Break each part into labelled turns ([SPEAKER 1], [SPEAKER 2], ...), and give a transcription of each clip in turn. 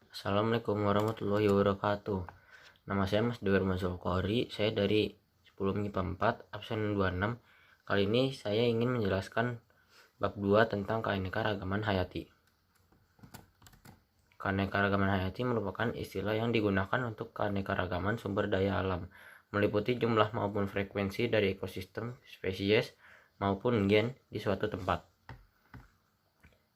[SPEAKER 1] Assalamualaikum warahmatullahi wabarakatuh. Nama saya Mas Dewi Zulkori. Saya dari 10 MIPA 4 absen 26. Kali ini saya ingin menjelaskan bab 2 tentang keanekaragaman hayati. Keanekaragaman hayati merupakan istilah yang digunakan untuk keanekaragaman sumber daya alam, meliputi jumlah maupun frekuensi dari ekosistem, spesies, maupun gen di suatu tempat.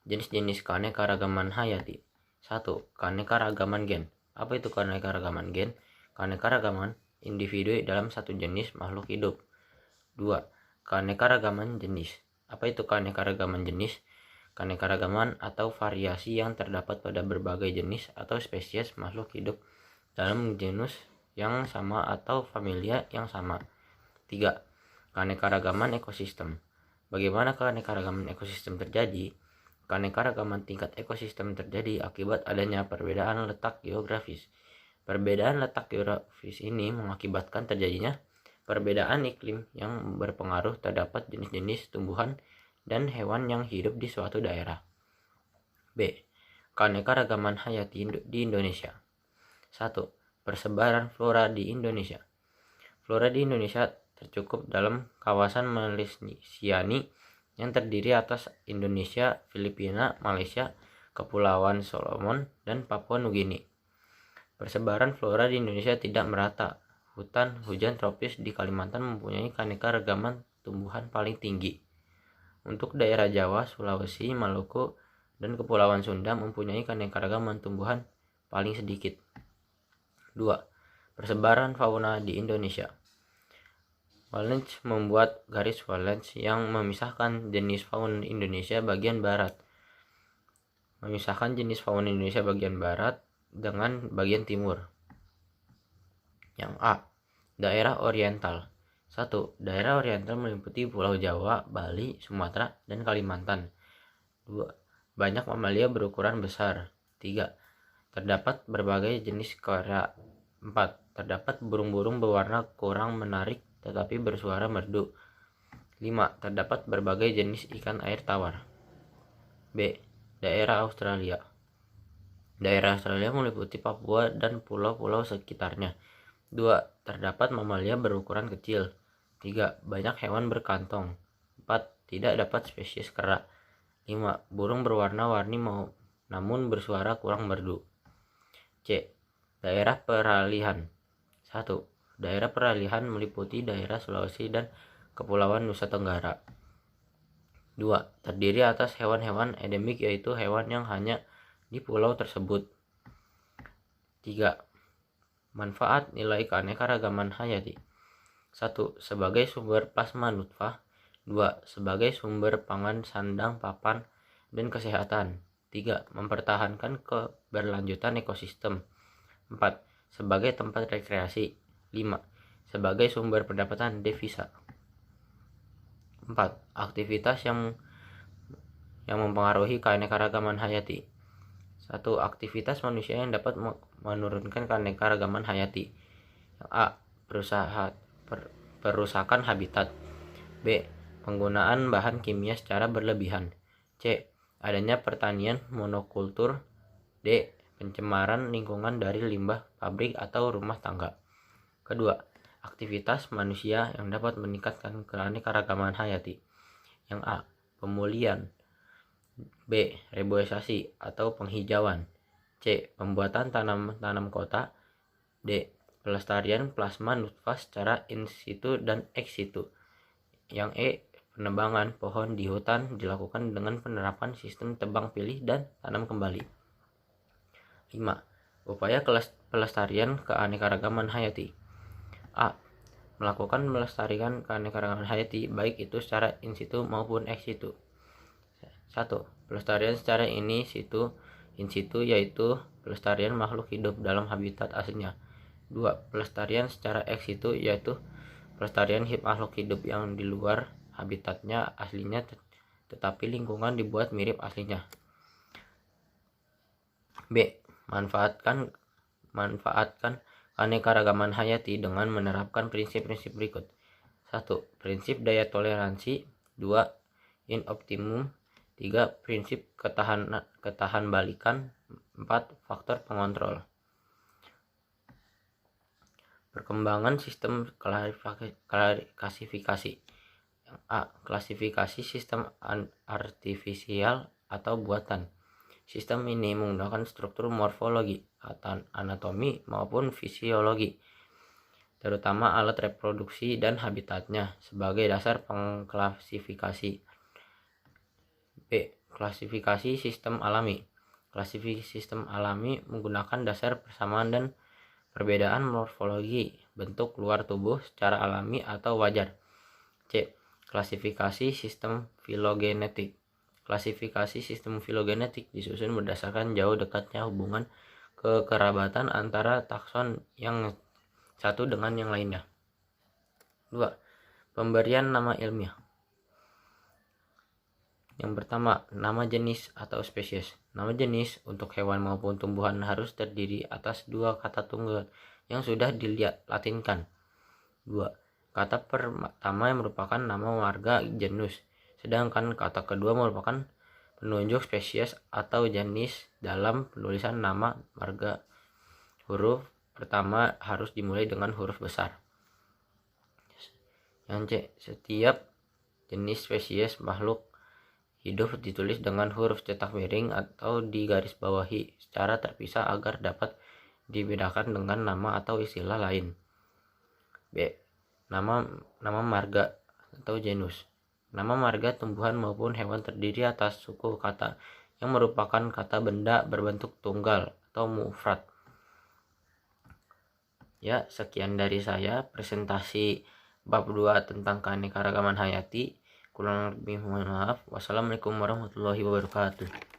[SPEAKER 1] Jenis-jenis keanekaragaman hayati. 1. Keanekaragaman gen. Apa itu keanekaragaman gen? Keanekaragaman individu dalam satu jenis makhluk hidup. 2. Keanekaragaman jenis. Apa itu keanekaragaman jenis? Keanekaragaman atau variasi yang terdapat pada berbagai jenis atau spesies makhluk hidup dalam genus yang sama atau familia yang sama. 3. Keanekaragaman ekosistem. Bagaimana keanekaragaman ekosistem terjadi? Keanekaragaman tingkat ekosistem terjadi akibat adanya perbedaan letak geografis. Perbedaan letak geografis ini mengakibatkan terjadinya perbedaan iklim yang berpengaruh terdapat jenis-jenis tumbuhan dan hewan yang hidup di suatu daerah. B. Keanekaragaman hayati di Indonesia. 1. Persebaran flora di Indonesia. Flora di Indonesia tercukup dalam kawasan Melesiani yang terdiri atas Indonesia, Filipina, Malaysia, Kepulauan Solomon, dan Papua Nugini. Persebaran flora di Indonesia tidak merata. Hutan hujan tropis di Kalimantan mempunyai keanekaragaman tumbuhan paling tinggi. Untuk daerah Jawa, Sulawesi, Maluku, dan Kepulauan Sunda mempunyai keanekaragaman tumbuhan paling sedikit. 2. Persebaran fauna di Indonesia. Wallens membuat garis Wallens yang memisahkan jenis fauna Indonesia bagian barat. Dengan bagian timur. Yang A. Daerah oriental. 1. Daerah oriental meliputi Pulau Jawa, Bali, Sumatera, dan Kalimantan. 2. Banyak mamalia berukuran besar. 3. Terdapat berbagai jenis kera. 4. Terdapat burung-burung berwarna kurang menarik tetapi bersuara merdu. 5. Terdapat berbagai jenis ikan air tawar. B. Daerah Australia. Daerah Australia meliputi Papua dan pulau-pulau sekitarnya. 2. Terdapat mamalia berukuran kecil. 3. Banyak hewan berkantong. 4. Tidak dapat spesies kera. 5. Burung berwarna-warni namun bersuara kurang merdu. C. Daerah peralihan. 1. Daerah peralihan meliputi daerah Sulawesi dan Kepulauan Nusa Tenggara. 2. Terdiri atas hewan-hewan endemik yaitu hewan yang hanya di pulau tersebut. 3. Manfaat nilai keanekaragaman hayati. 1. Sebagai sumber plasma nutfah. 2. Sebagai sumber pangan sandang, papan, dan kesehatan. 3. Mempertahankan keberlanjutan ekosistem. 4. Sebagai tempat rekreasi. 5. Sebagai sumber pendapatan devisa. 4. Aktivitas yang mempengaruhi keanekaragaman hayati. 1. Aktivitas manusia yang dapat menurunkan keanekaragaman hayati. A. Perusakan habitat. B. Penggunaan bahan kimia secara berlebihan. C. Adanya pertanian monokultur. D. Pencemaran lingkungan dari limbah pabrik atau rumah tangga. Kedua, aktivitas manusia yang dapat meningkatkan keanekaragaman hayati. Yang A. Pemulihan. B. Reboisasi atau penghijauan. C. Pembuatan tanam kota. D. Pelestarian plasma nutfah secara in situ dan ex situ. Yang E. Penebangan pohon di hutan dilakukan dengan penerapan sistem tebang pilih dan tanam kembali. 5. Upaya pelestarian keanekaragaman hayati. A. Melakukan melestarikan keanekaragaman hayati baik itu secara in situ maupun ex situ. 1. Pelestarian secara in situ yaitu pelestarian makhluk hidup dalam habitat aslinya. 2. Pelestarian secara ex situ yaitu pelestarian makhluk hidup yang di luar habitatnya aslinya tetapi lingkungan dibuat mirip aslinya. B. Manfaatkan keanekaragaman hayati dengan menerapkan prinsip-prinsip berikut. 1. Prinsip daya toleransi. 2. In optimum. 3. Prinsip ketahan balikan. 4. Faktor pengontrol. Perkembangan sistem klasifikasi. A. Klasifikasi sistem artifisial atau buatan. Sistem ini menggunakan struktur morfologi, anatomi maupun fisiologi, terutama alat reproduksi dan habitatnya sebagai dasar pengklasifikasi. B. Klasifikasi sistem alami. Klasifikasi sistem alami menggunakan dasar persamaan dan perbedaan morfologi bentuk luar tubuh secara alami atau wajar. C. Klasifikasi sistem filogenetik. Klasifikasi sistem filogenetik disusun berdasarkan jauh dekatnya hubungan kekerabatan antara takson yang satu dengan yang lainnya. 2. Pemberian nama ilmiah. Yang pertama, nama jenis atau spesies. Nama jenis untuk hewan maupun tumbuhan harus terdiri atas 2 kata tunggal yang sudah dilatinkan. 2. Kata pertama yang merupakan nama marga genus, sedangkan kata kedua merupakan penunjuk spesies atau jenis dalam penulisan nama marga. Huruf pertama harus dimulai dengan huruf besar. Yang C. Setiap jenis spesies makhluk hidup ditulis dengan huruf cetak miring atau digarisbawahi secara terpisah agar dapat dibedakan dengan nama atau istilah lain. B. Nama marga atau genus. Nama marga tumbuhan maupun hewan terdiri atas suku kata yang merupakan kata benda berbentuk tunggal atau mufrad. Ya, sekian dari saya presentasi bab 2 tentang keanekaragaman hayati. Kurang lebih mohon maaf. Wassalamualaikum warahmatullahi wabarakatuh.